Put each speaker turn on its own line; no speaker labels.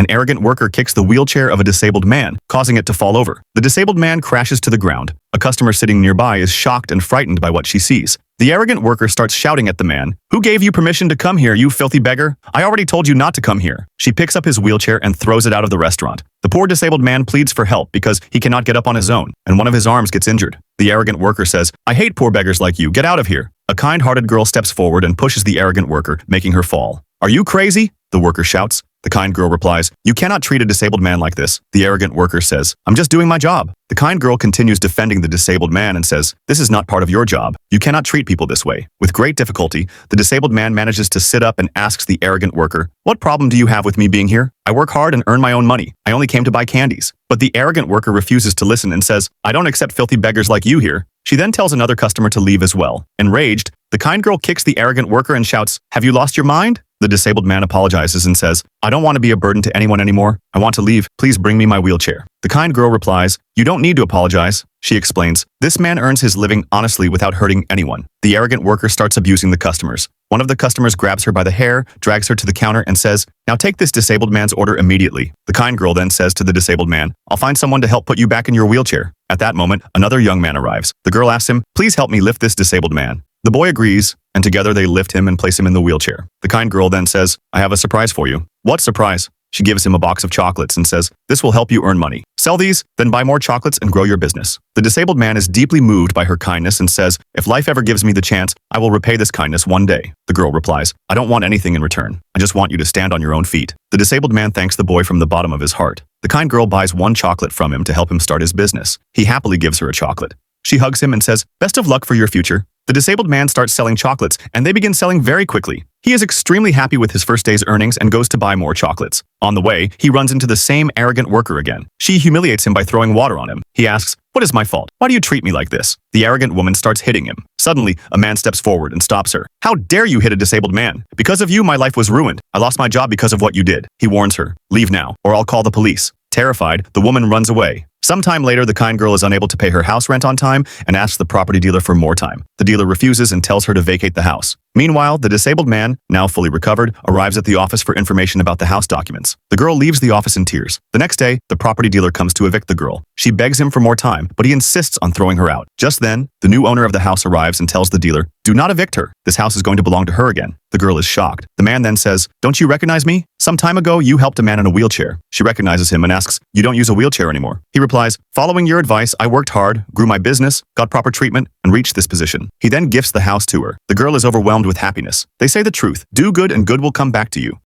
an arrogant worker kicks the wheelchair of a disabled man, causing it to fall over. The disabled man crashes to the ground. A customer sitting nearby is shocked and frightened by what she sees. The arrogant worker starts shouting at the man, "Who gave you permission to come here, you filthy beggar? I already told you not to come here." She picks up his wheelchair and throws it out of the restaurant. The poor disabled man pleads for help because he cannot get up on his own, and one of his arms gets injured. The arrogant worker says, "I hate poor beggars like you. Get out of here." A kind-hearted girl steps forward and pushes the arrogant worker, making her fall. "Are you crazy?" the worker shouts. The kind girl replies, "You cannot treat a disabled man like this." The arrogant worker says, "I'm just doing my job." The kind girl continues defending the disabled man and says, "This is not part of your job. You cannot treat people this way." With great difficulty, the disabled man manages to sit up and asks the arrogant worker, "What problem do you have with me being here? I work hard and earn my own money. I only came to buy candies." But the arrogant worker refuses to listen and says, "I don't accept filthy beggars like you here." She then tells another customer to leave as well. Enraged, the kind girl kicks the arrogant worker and shouts, "Have you lost your mind?" The disabled man apologizes and says, "I don't want to be a burden to anyone anymore. I want to leave. Please bring me my wheelchair." The kind girl replies, "You don't need to apologize." She explains, "This man earns his living honestly without hurting anyone." The arrogant worker starts abusing the customers. One of the customers grabs her by the hair, drags her to the counter, and says, "Now take this disabled man's order immediately." The kind girl then says to the disabled man, "I'll find someone to help put you back in your wheelchair." At that moment, another young man arrives. The girl asks him, "Please help me lift this disabled man." The boy agrees, and together they lift him and place him in the wheelchair. The kind girl then says, "I have a surprise for you." "What surprise?" She gives him a box of chocolates and says, "This will help you earn money. Sell these, then buy more chocolates and grow your business." The disabled man is deeply moved by her kindness and says, "If life ever gives me the chance, I will repay this kindness one day." The girl replies, "I don't want anything in return. I just want you to stand on your own feet." The disabled man thanks the boy from the bottom of his heart. The kind girl buys one chocolate from him to help him start his business. He happily gives her a chocolate. She hugs him and says, "Best of luck for your future." The disabled man starts selling chocolates, and they begin selling very quickly. He is extremely happy with his first day's earnings and goes to buy more chocolates. On the way, he runs into the same arrogant worker again. She humiliates him by throwing water on him. He asks, "What is my fault? Why do you treat me like this?" The arrogant woman starts hitting him. Suddenly, a man steps forward and stops her. "How dare you hit a disabled man? Because of you, my life was ruined. I lost my job because of what you did." He warns her, "Leave now, or I'll call the police." Terrified, the woman runs away. Sometime later, the kind girl is unable to pay her house rent on time and asks the property dealer for more time. The dealer refuses and tells her to vacate the house. Meanwhile, the disabled man, now fully recovered, arrives at the office for information about the house documents. The girl leaves the office in tears. The next day, the property dealer comes to evict the girl. She begs him for more time, but he insists on throwing her out. Just then, the new owner of the house arrives and tells the dealer, "Do not evict her. This house is going to belong to her again." The girl is shocked. The man then says, "Don't you recognize me? Some time ago, you helped a man in a wheelchair." She recognizes him and asks, "You don't use a wheelchair anymore?" He replies, "Following your advice, I worked hard, grew my business, got proper treatment, and reached this position." He then gifts the house to her. The girl is overwhelmed with happiness. They say the truth. Do good and good will come back to you.